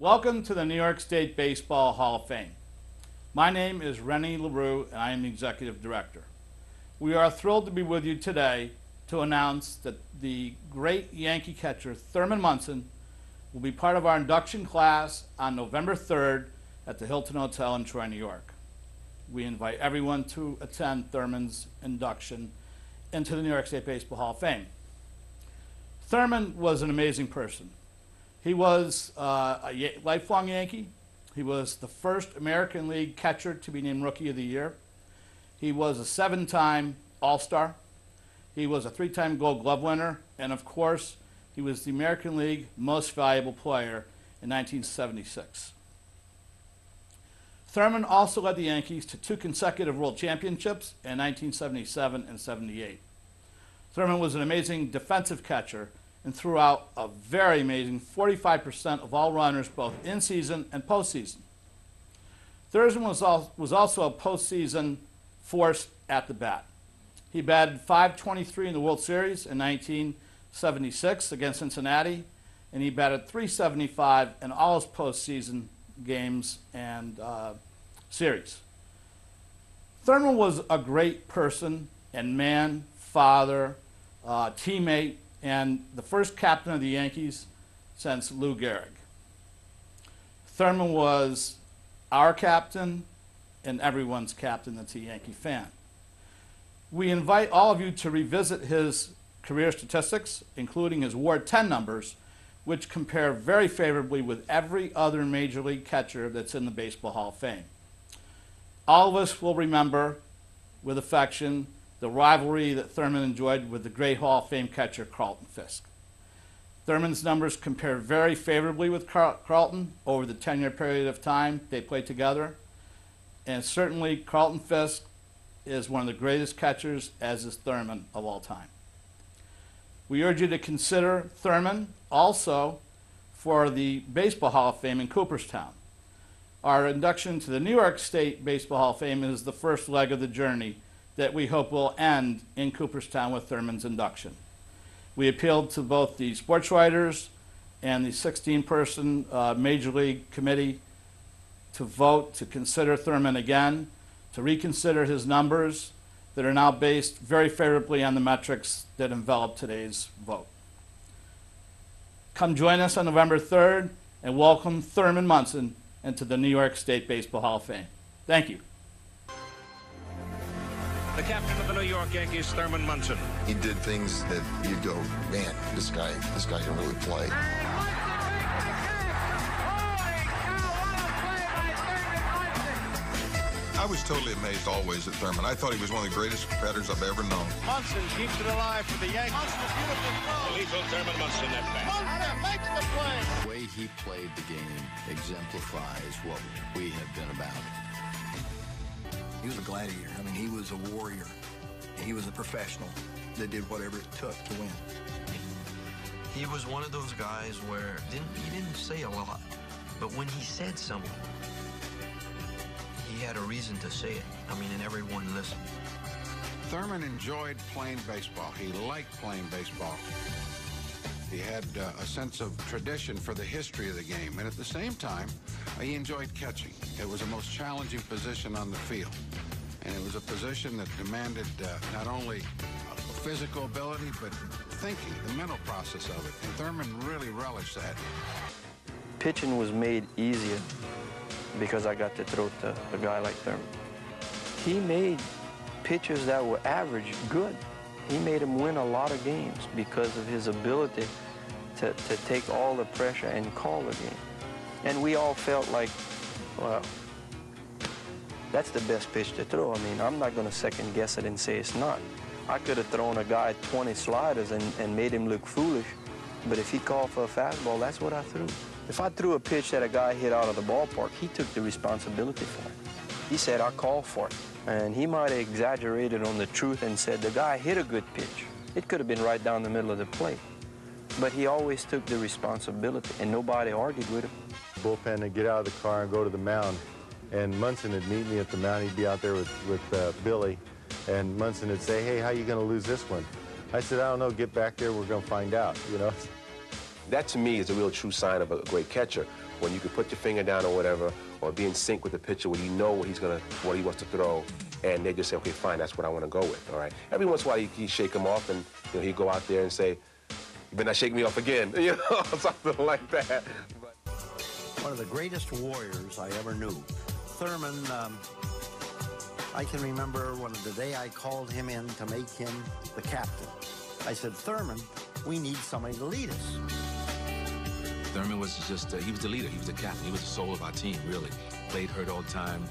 Welcome to the New York State Baseball Hall of Fame. My name is Rennie LaRue and I am the Executive Director. We are thrilled to be with you today to announce that the great Yankee catcher Thurman Munson will be part of our induction class on November 3rd at the Hilton Hotel in Troy, New York. We invite everyone to attend Thurman's induction into the New York State Baseball Hall of Fame. Thurman was an amazing person. He was a lifelong Yankee. He was the first American League catcher to be named Rookie of the Year. He was a 7-time All-Star. He was a 3-time Gold Glove winner. And of course, he was the American League Most Valuable Player in 1976. Thurman also led the Yankees to 2 consecutive World Championships in 1977 and 78. Thurman was an amazing defensive catcher and threw out a very amazing 45% of all runners both in season and postseason. Thurman was also a postseason force at the bat. He batted .523 in the World Series in 1976 against Cincinnati, and he batted .375 in all his postseason games and series. Thurman was a great person and man, father, teammate, and the first captain of the Yankees since Lou Gehrig. Thurman was our captain and everyone's captain that's a Yankee fan. We invite all of you to revisit his career statistics, including his Ward 10 numbers, which compare very favorably with every other Major League catcher that's in the Baseball Hall of Fame. All of us will remember with affection the rivalry that Thurman enjoyed with the great Hall of Fame catcher Carlton Fisk. Thurman's numbers compare very favorably with Carlton over the 10-year period of time they played together. And certainly Carlton Fisk is one of the greatest catchers, as is Thurman, of all time. We urge you to consider Thurman also for the Baseball Hall of Fame in Cooperstown. Our induction to the New York State Baseball Hall of Fame is the first leg of the journey that we hope will end in Cooperstown with Thurman's induction. We appealed to both the sports writers and the 16-person Major League Committee to vote to consider Thurman again, to reconsider his numbers that are now based very favorably on the metrics that envelop today's vote. Come join us on November 3rd and welcome Thurman Munson into the New York State Baseball Hall of Fame. Thank you. The captain of the New York Yankees, Thurman Munson. He did things that you go, man, this guy can really play. I was totally amazed always at Thurman. I thought he was one of the greatest competitors I've ever known. Munson keeps it alive for the Yankees. Munson, a beautiful throw. Lethal Thurman Munson at bat. Munson makes the play. The way he played the game exemplifies what we have been about. He was a gladiator. I mean, he was a warrior. He was a professional that did whatever it took to win. He was one of those guys where he didn't say a lot, but when he said something, he had a reason to say it. I mean, and everyone listened. Thurman enjoyed playing baseball. He liked playing baseball. He had a sense of tradition for the history of the game, and at the same time, he enjoyed catching. It was the most challenging position on the field, and it was a position that demanded not only physical ability, but thinking, the mental process of it, and Thurman really relished that. Pitching was made easier because I got to throw to a guy like Thurman. He made pitchers that were average good. He made him win a lot of games because of his ability to take all the pressure and call the game. And we all felt like, well, that's the best pitch to throw. I mean, I'm not going to second guess it and say it's not. I could have thrown a guy 20 sliders and made him look foolish, but if he called for a fastball, that's what I threw. If I threw a pitch that a guy hit out of the ballpark, he took the responsibility for it. He said, I called for it. And he might have exaggerated on the truth and said, the guy hit a good pitch. It could have been right down the middle of the plate. But he always took the responsibility, and nobody argued with him. Bullpen to get out of the car and go to the mound. And Munson would meet me at the mound. He'd be out there with Billy. And Munson would say, hey, how you going to lose this one? I said, I don't know. Get back there. We're going to find out, you know. That, to me, is a real true sign of a great catcher. when you can put your finger down or whatever, or be in sync with the pitcher where you know what he wants to throw, and they just say, okay, fine, that's what I want to go with, all right? Every once in a while, you shake him off, and he'd go out there and say, you better not shake me off again, something like that. One of the greatest warriors I ever knew. Thurman, I can remember the day I called him in to make him the captain. I said, Thurman, we need somebody to lead us. Thurman was just, he was the leader, he was the captain, he was the soul of our team, really. Played hurt all the time,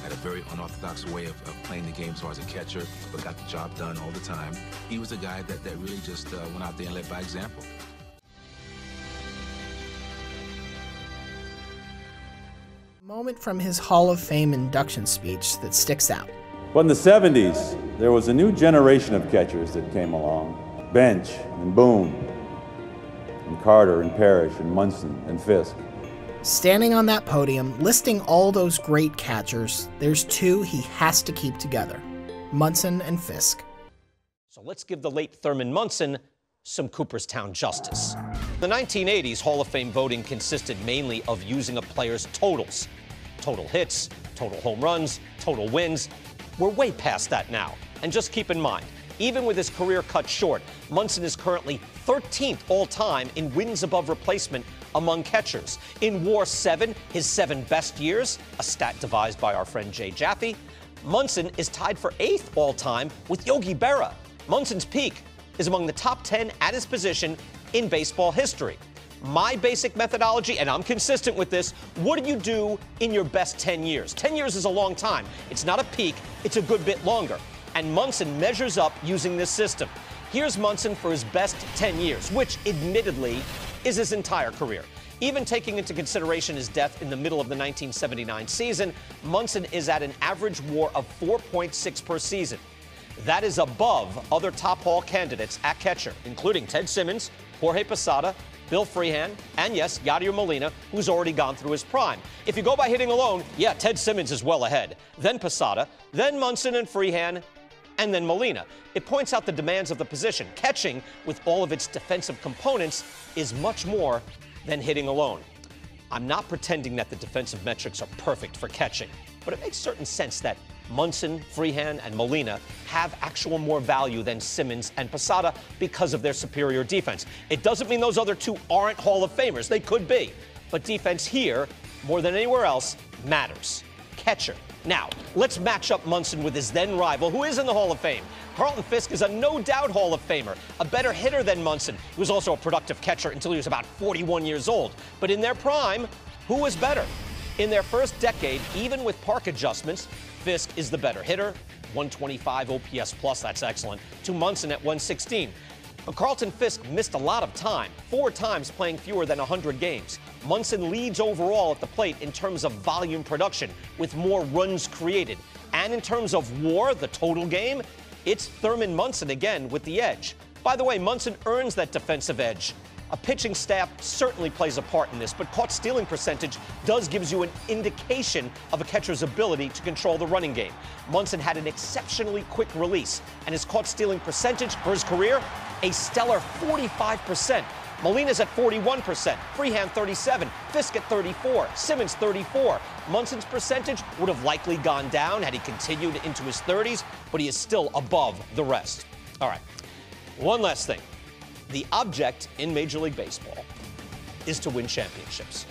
had a very unorthodox way of playing the game as far as a catcher, but got the job done all the time. He was the guy that really just went out there and led by example. Moment from his Hall of Fame induction speech that sticks out. But in the 70s, there was a new generation of catchers that came along. Bench and Boone, and Carter and Parrish and Munson and Fisk. Standing on that podium, listing all those great catchers, there's two he has to keep together, Munson and Fisk. So let's give the late Thurman Munson some Cooperstown justice. The 1980s Hall of Fame voting consisted mainly of using a player's totals. Total hits, total home runs, total wins. We're way past that now. And just keep in mind, even with his career cut short, Munson is currently 13th all-time in wins above replacement among catchers. In WAR 7, his 7 best years, a stat devised by our friend Jay Jaffe, Munson is tied for 8th all-time with Yogi Berra. Munson's peak is among the top 10 at his position in baseball history. My basic methodology, and I'm consistent with this, what do you do in your best 10 years? 10 years is a long time. It's not a peak, it's a good bit longer. And Munson measures up using this system. Here's Munson for his best 10 years, which admittedly is his entire career. Even taking into consideration his death in the middle of the 1979 season, Munson is at an average WAR of 4.6 per season. That is above other top Hall candidates at catcher, including Ted Simmons, Jorge Posada, Bill Freehan, and yes, Yadier Molina, who's already gone through his prime. If you go by hitting alone, yeah, Ted Simmons is well ahead. Then Posada, then Munson and Freehan, and then Molina. It points out the demands of the position. Catching, with all of its defensive components, is much more than hitting alone. I'm not pretending that the defensive metrics are perfect for catching, but it makes certain sense that Munson, Freehan, and Molina have actual more value than Simmons and Posada because of their superior defense. It doesn't mean those other two aren't Hall of Famers. They could be. But defense here, more than anywhere else, matters. Catcher. Now, let's match up Munson with his then rival, who is in the Hall of Fame. Carlton Fisk is a no-doubt Hall of Famer, a better hitter than Munson. He was also a productive catcher until he was about 41 years old. But in their prime, who was better? In their first decade, even with park adjustments, Fisk is the better hitter, 125 OPS plus, that's excellent, to Munson at 116. But Carlton Fisk missed a lot of time, 4 times playing fewer than 100 games. Munson leads overall at the plate in terms of volume production, with more runs created. And in terms of WAR, the total game, it's Thurman Munson again with the edge. By the way, Munson earns that defensive edge. A pitching staff certainly plays a part in this, but caught stealing percentage does give you an indication of a catcher's ability to control the running game. Munson had an exceptionally quick release, and his caught stealing percentage for his career, a stellar 45%. Molina's at 41%, Freehan 37%, Fisk at 34%, Simmons 34%. Munson's percentage would have likely gone down had he continued into his 30s, but he is still above the rest. All right, one last thing. The object in Major League Baseball is to win championships.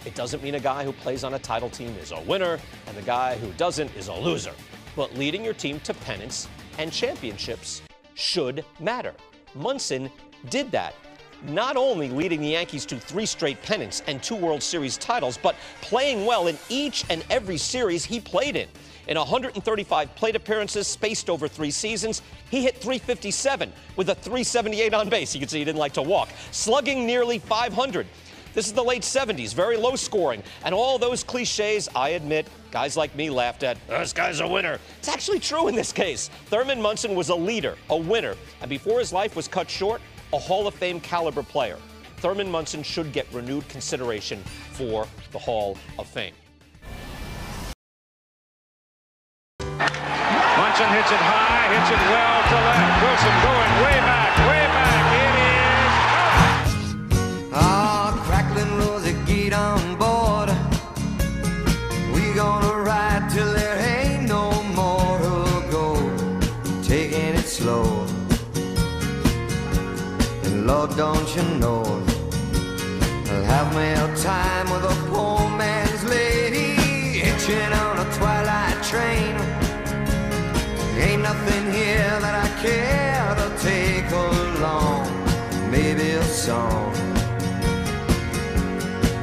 It doesn't mean a guy who plays on a title team is a winner and the guy who doesn't is a loser. But leading your team to pennants and championships should matter. Munson did that, not only leading the Yankees to 3 straight pennants and 2 World Series titles, but playing well in each and every series he played in. In 135 plate appearances spaced over 3 seasons, he hit .357 with a .378 on base. You can see he didn't like to walk. Slugging nearly .500. This is the late 70s, very low scoring. And all those cliches, I admit, guys like me laughed at. This guy's a winner. It's actually true in this case. Thurman Munson was a leader, a winner, and before his life was cut short, a Hall of Fame caliber player. Thurman Munson should get renewed consideration for the Hall of Fame. Munson hits it high, hits it well to left. Wilson going way back, it is out. Ah, crackling Rosie, get on board. don't you know? I'll have me a time with a poor man's lady, hitching on a twilight train. Ain't nothing here that I care to take along. Maybe a song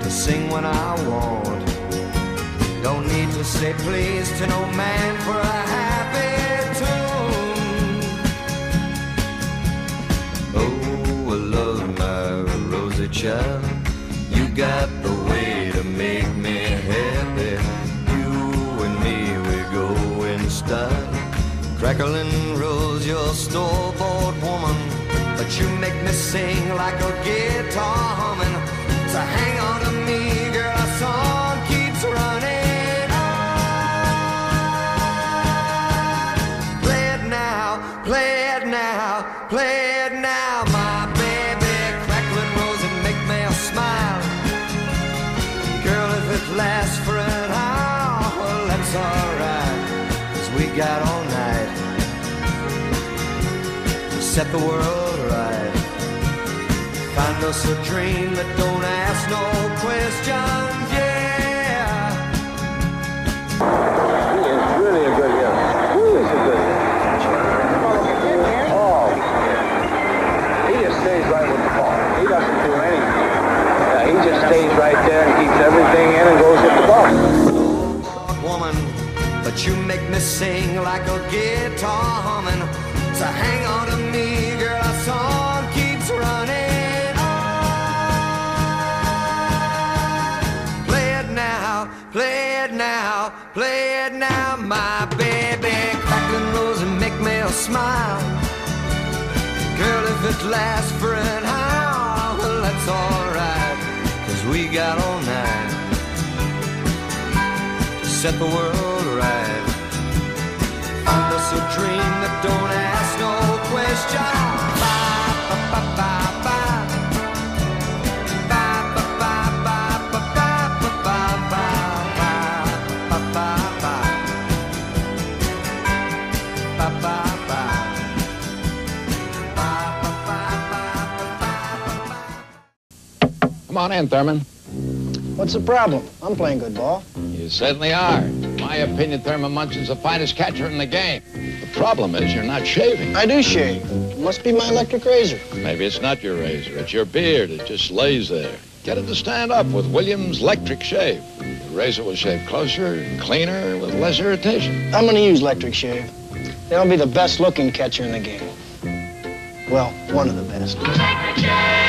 to sing when I want. Don't need to say please to no man for a happy tune. Oh, I love my rosy child. You got the way to make me happy. You and me, we go in style. Crackling rose, your store-bought woman, but you make me sing like a guitar humming. So hang on to me, girl, our song keeps running on. Play it now, play it now, play it now, my baby. Crackling rose and make me smile. Girl, if it lasts for an hour, well, that's alright, 'cause we got all night to set the world right. Find us a dream that don't ask no questions, yeah. He is really a good hitter. He is a good hitter. Oh, he just stays right with the ball. He doesn't do anything. Yeah, he just stays right there and keeps everything in and goes with the ball. Woman, but you make me sing like a guitar humming. So hang on to me, girl, our song keeps running on. Play it now, play it now, play it now, my baby. Crackling rose and make me smile. Girl, if it lasts for an hour, well, that's alright, 'cause we got all night to set the world right. Find us a dream that don't ask no question. Bye, bye, bye, bye, bye. Bye, bye, bye, bye, bye, bye, bye, bye, bye, bye, bye, bye, bye. Come on in, Thurman. What's the problem? I'm playing good ball. You certainly are. In my opinion, Thurman Munson's the finest catcher in the game. The problem is you're not shaving. I do shave. It must be my electric razor. Maybe it's not your razor. It's your beard. It just lays there. Get it to stand up with Williams' electric shave. The razor will shave closer and cleaner with less irritation. I'm going to use electric shave. Then I'll be the best looking catcher in the game. Well, one of the best. Electric shave!